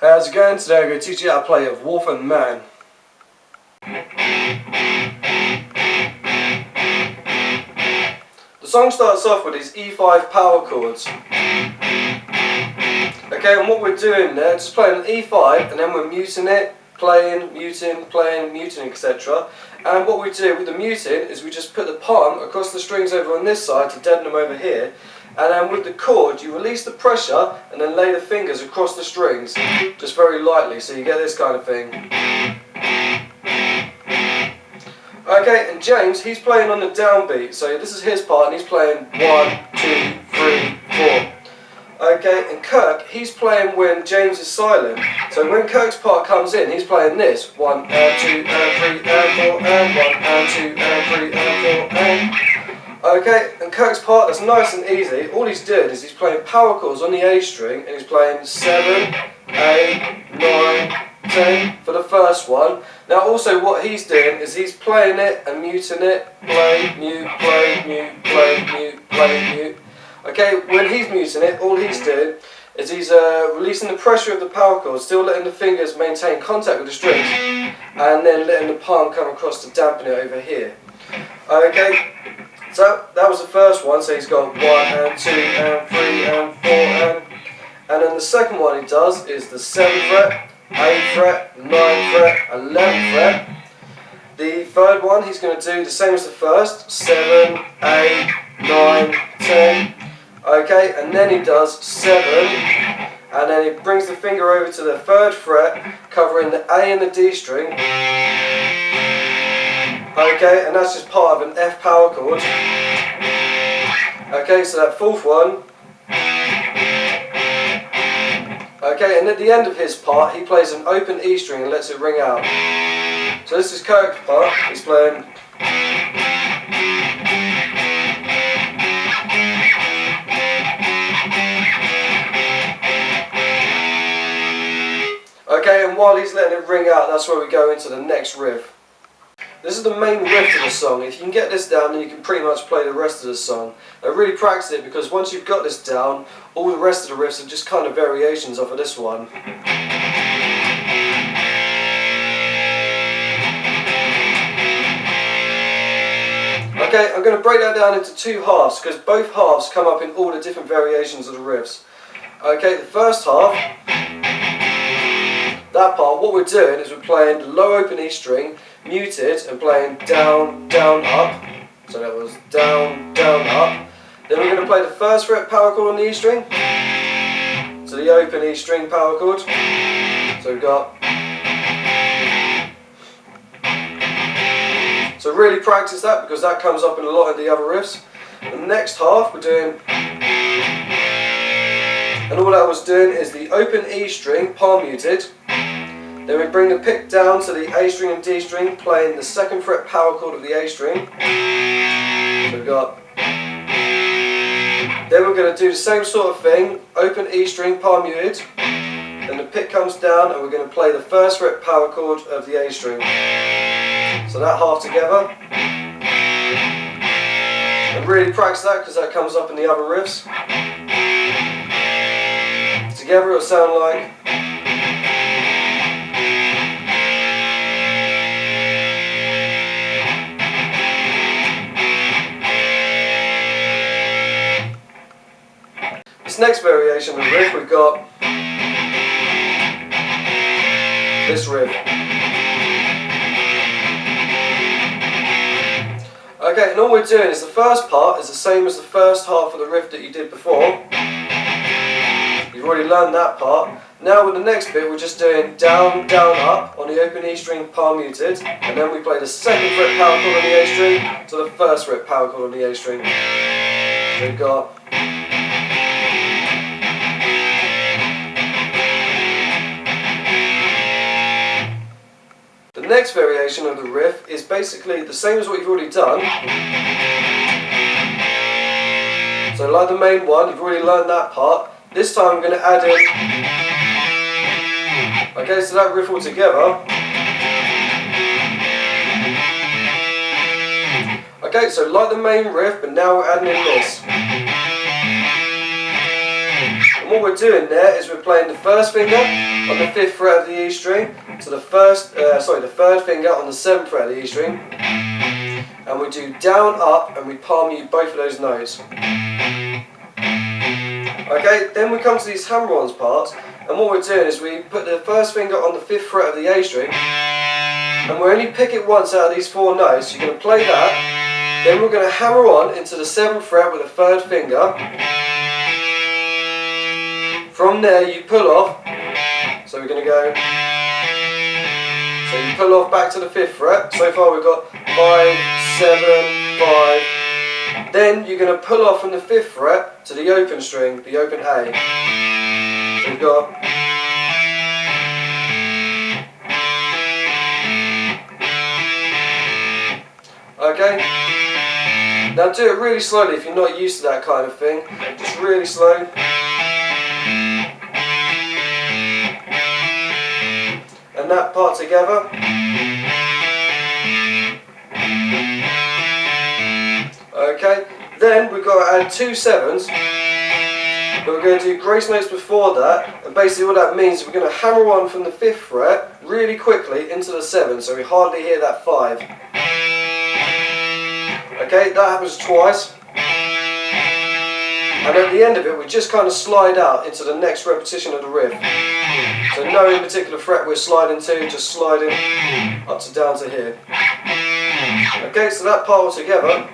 How's it going? Today I'm going to teach you how to play of Wolf and Man. The song starts off with these E5 power chords. Okay, and what we're doing there, just playing an E5 and then we're muting it, playing, muting, etc. And what we do with the muting is we just put the palm across the strings over on this side to deaden them over here. And then with the chord, you release the pressure and then lay the fingers across the strings, just very lightly, so you get this kind of thing. Okay, and James, he's playing on the downbeat, so this is his part, and he's playing 1, 2, 3, 4. Okay, and Kirk, he's playing when James is silent. So when Kirk's part comes in, he's playing this 1, 2, 3, 4, and 1, 2, 3, 4, and. Okay, and Kirk's part, that's nice and easy. All he's doing is he's playing power chords on the A string, and he's playing 7, 8, 9, 10 for the first one. Now also what he's doing is he's playing it and muting it, play, mute, play, mute, play, mute, play, mute. Okay, when he's muting it, all he's doing is he's releasing the pressure of the power chords, still letting the fingers maintain contact with the strings, and then letting the palm come across to dampen it over here. Okay. So that was the first one, so he's got 1 and 2 and 3 and 4 and then the second one he does is the 7th fret, 8th fret, 9th fret, 11th fret. The third one he's going to do the same as the first, 7, 8, 9, 10. Okay, and then he does 7, and then he brings the finger over to the 3rd fret, covering the A and the D string. Okay, and that's just part of an F power chord. Okay, so that 4th one. Okay, and at the end of his part, he plays an open E string and lets it ring out. So this is Kirk's part. He's playing. Okay, and while he's letting it ring out, that's where we go into the next riff. This is the main riff of the song. If you can get this down, then you can pretty much play the rest of the song. Now really practice it, because once you've got this down, all the rest of the riffs are just kind of variations off of this one. Okay, I'm going to break that down into two halves, because both halves come up in all the different variations of the riffs. Okay, the first half, that part, what we're doing is we're playing the low open E string, muted, and playing down, down, up. So that was down, down, up. Then we're going to play the 1st fret power chord on the E string. So the open E string power chord. So we've got. So really practice that, because that comes up in a lot of the other riffs. The next half we're doing. And all that was doing is the open E string, palm muted. Then we bring the pick down to the A string and D string, playing the 2nd fret power chord of the A string. So we've got. Then we're going to do the same sort of thing, open E string, palm muted. Then the pick comes down and we're going to play the 1st fret power chord of the A string. So that half together. And really practice that, because that comes up in the other riffs. Together it'll sound like. This next variation of the riff, we've got this riff. Okay, and all we're doing is the first part is the same as the first half of the riff that you did before. You've already learned that part. Now with the next bit, we're just doing down, down, up on the open E string, palm muted, and then we play the 2nd fret power chord on the A string to the 1st fret power chord on the A string. So we've got. The next variation of the riff is basically the same as what you've already done. So like the main one, you've already learned that part. This time I'm going to add in. Okay, so that riff all together. Okay, so like the main riff, but now we're adding in this. And what we're doing there is we're playing the first finger, on the 5th fret of the E string to the the 3rd finger on the 7th fret of the E string, and we do down, up, and we palm mute both of those notes. Okay, then we come to these hammer-ons parts, and what we're doing is we put the 1st finger on the 5th fret of the A string, and we only pick it once out of these 4 notes. You're going to play that, then we're going to hammer on into the 7th fret with the 3rd finger. From there you pull off, so we're going to go, so you pull off back to the 5th fret. So far we've got 5, 7, 5. Then you're going to pull off from the 5th fret to the open string, the open A. So we've got, okay. Now do it really slowly if you're not used to that kind of thing. Just really slow. And that part together. Okay, then we've got to add 2 7s, but we're going to do grace notes before that, and basically what that means is we're going to hammer on from the 5th fret really quickly into the 7, so we hardly hear that 5. Okay, that happens twice, and at the end of it we just kind of slide out into the next repetition of the riff. So no in particular fret we're sliding to, just sliding up to down to here. Okay, so that part all together.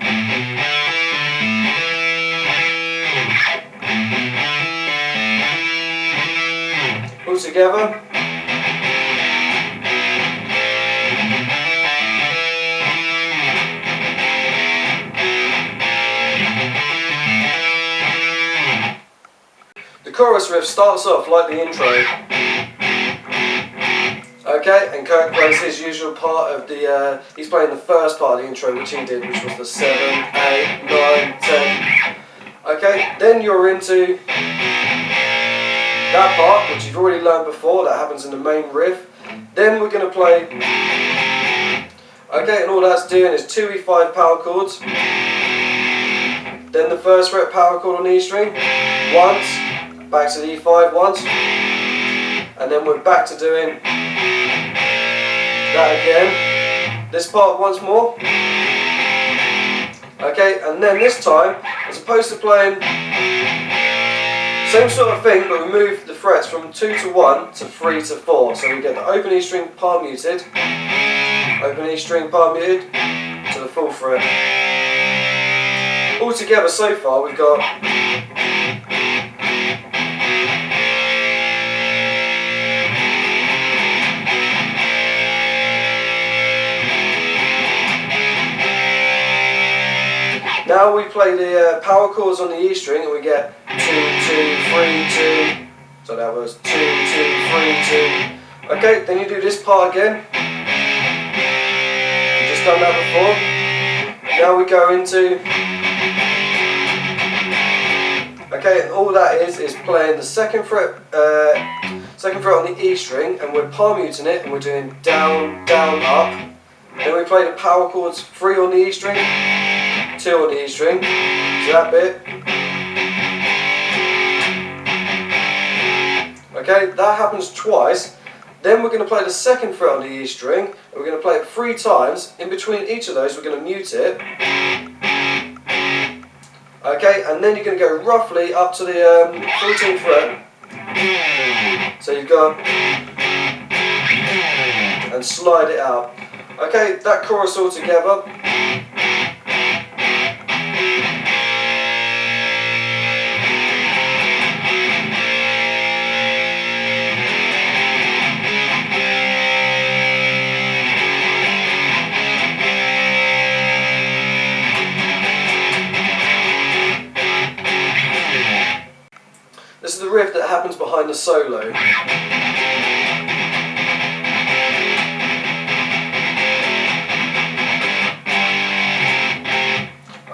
All together. The chorus riff starts off like the intro. Okay, and Kirk plays his usual part of the, he's playing the first part of the intro, which he did, which was the 7, 8, 9, 10. Okay, then you're into that part, which you've already learned before, that happens in the main riff. Then we're going to play, okay, and all that's doing is 2 E5 power chords. Then the 1st fret power chord on the E string, once, back to the E5 once, and then we're back to doing that again. This part once more. Okay, and then this time, as opposed to playing same sort of thing, but we move the frets from 2 to 1 to 3 to 4. So we get the open E string palm muted, open E string palm muted to the full fret. All together so far we've got now we play the power chords on the E string and we get 2, 2, 3, 2. So that was 2, 2, 3, 2. Okay, then you do this part again. We've just done that before. Now we go into, okay, and all that is playing the 2nd fret on the E string, and we're palm muting it, and we're doing down, down, up. Then we play the power chords 3 on the E string, 2 on the E string, so that bit. Okay, that happens twice. Then we're going to play the 2nd fret on the E string, and we're going to play it 3 times. In between each of those we're going to mute it. Okay, and then you're going to go roughly up to the 14th fret. So you've got, and slide it out. Okay, that chorus all together. This is the riff that happens behind the solo.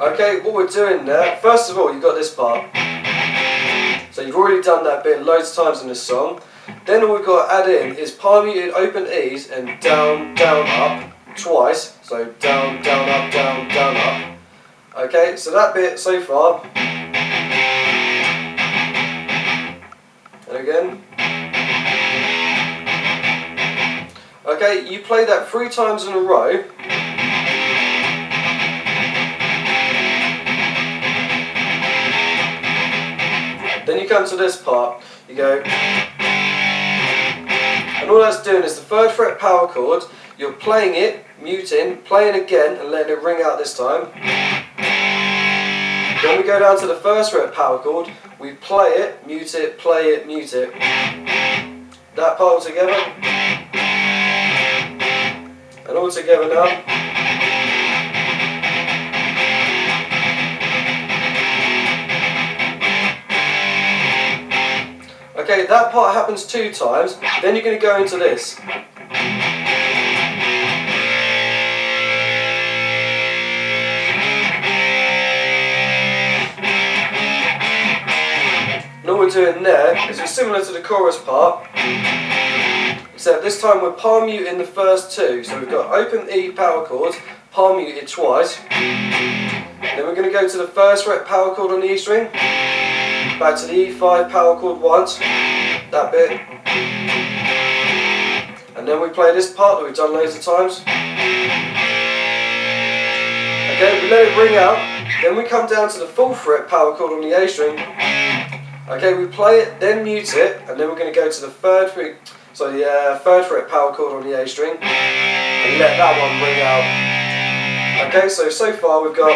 Okay, what we're doing there, first of all you've got this part. So you've already done that bit loads of times in this song. Then all we've got to add in is palm muted open E's and down, down, up twice. So down, down, up, down, down, up. Okay, so that bit so far. And again. Okay, you play that 3 times in a row. Then you come to this part, you go, and all that's doing is the 3rd fret power chord, you're playing it, muting, playing again and letting it ring out this time. Then we go down to the 1st fret power chord, we play it, mute it, play it, mute it. That part all together. And all together now. Okay, that part happens 2 times, then you're going to go into this. And all we're doing there is it's similar to the chorus part, except this time we're palm muting the first 2. So we've got open E power chords, palm muted twice. Then we're going to go to the 1st fret power chord on the E string. Back to the E5 power chord once, that bit, and then we play this part that we've done loads of times. Okay, we let it ring out, then we come down to the 4th fret power chord on the A string. Okay, we play it, then mute it, and then we're going to go to the 3rd fret power chord on the A string, and let that one ring out. Okay, so far we've got.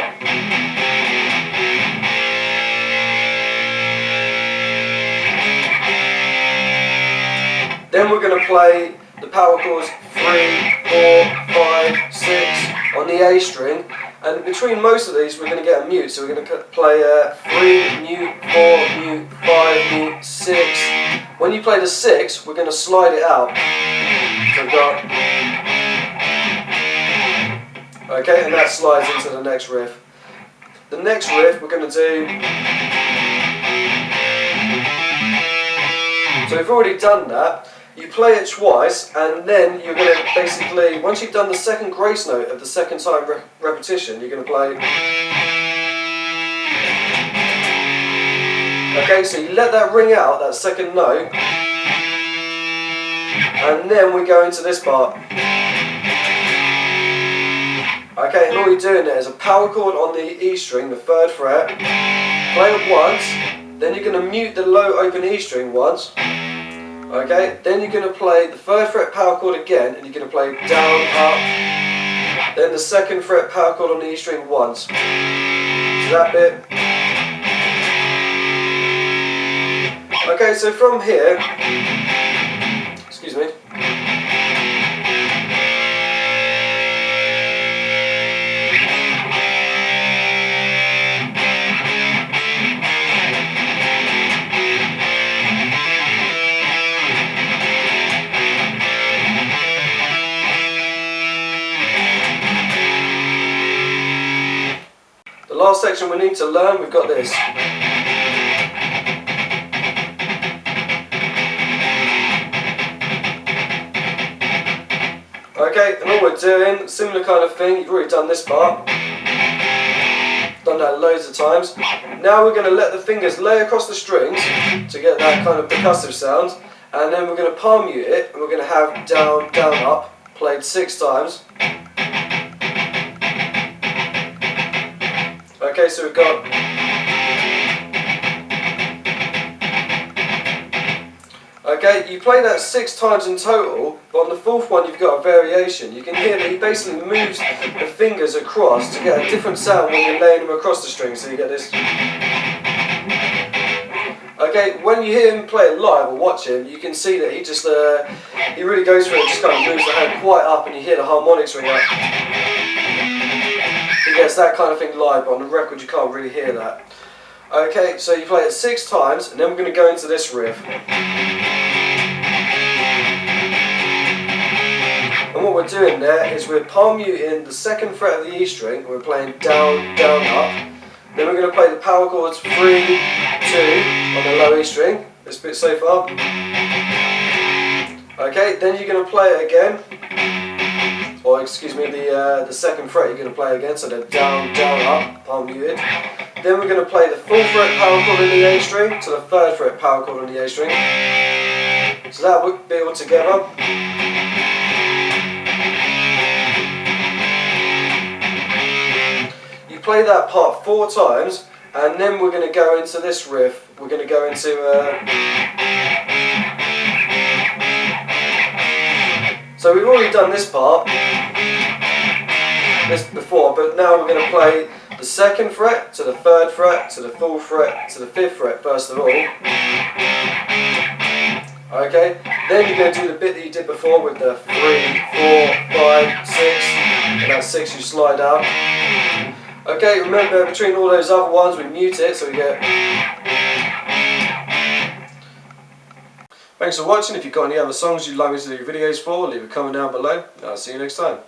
Then we're going to play the power chords 3, 4, 5, 6 on the A string, and between most of these we're going to get a mute, so we're going to play 3, mute, 4, mute, 5, mute, 6. When you play the 6, we're going to slide it out. So we've got, okay, and that slides into the next riff. The next riff we're going to do. So we've already done that. You play it twice, and then you're going to basically, once you've done the 2nd grace note of the 2nd time repetition, you're going to play. Okay, so you let that ring out, that 2nd note, and then we go into this part. Okay, and all you're doing there is a power chord on the E string, the 3rd fret, play it once, then you're going to mute the low open E string once. Okay, then you're going to play the 3rd fret power chord again, and you're going to play down, up, then the 2nd fret power chord on the E string once. So that bit. Okay, so from here, excuse me. The last section we need to learn, we've got this. Okay, and all we're doing, similar kind of thing, you've already done this part. Done that loads of times. Now we're going to let the fingers lay across the strings to get that kind of percussive sound, and then we're going to palm mute it, and we're going to have down, down, up, played 6 times. Okay, so we've got. Okay, you play that 6 times in total, but on the 4th one you've got a variation. You can hear that he basically moves the fingers across to get a different sound when you're laying them across the string, so you get this. Okay, when you hear him play it live or watch him, you can see that he just, he really goes for it, just kind of moves the hand quite up, and you hear the harmonics ring out. He gets that kind of thing live, but on the record you can't really hear that. Okay, so you play it 6 times, and then we're going to go into this riff. And what we're doing there is we're palm muting the 2nd fret of the E string, and we're playing down, down, up. Then we're going to play the power chords 3, 2 on the low E string, this bit so far. Okay, then you're going to play it again. Or excuse me, the 2nd fret you're going to play again, so they're down, down, up, palm muted. Then we're going to play the 4th fret power chord on the A string to the 3rd fret power chord on the A string. So that would be all together. you play that part 4 times, and then we're going to go into this riff. We're going to go into so we've already done this part before, but now we're going to play the 2nd fret to the 3rd fret to the 4th fret to the 5th fret first of all. Okay, then you're going to do the bit that you did before with the 3, 4, 5, 6, and that 6 you slide out. Okay, remember between all those other ones we mute it so we get. Thanks for watching. If you've got any other songs you'd like me to do videos for, leave a comment down below. I'll see you next time.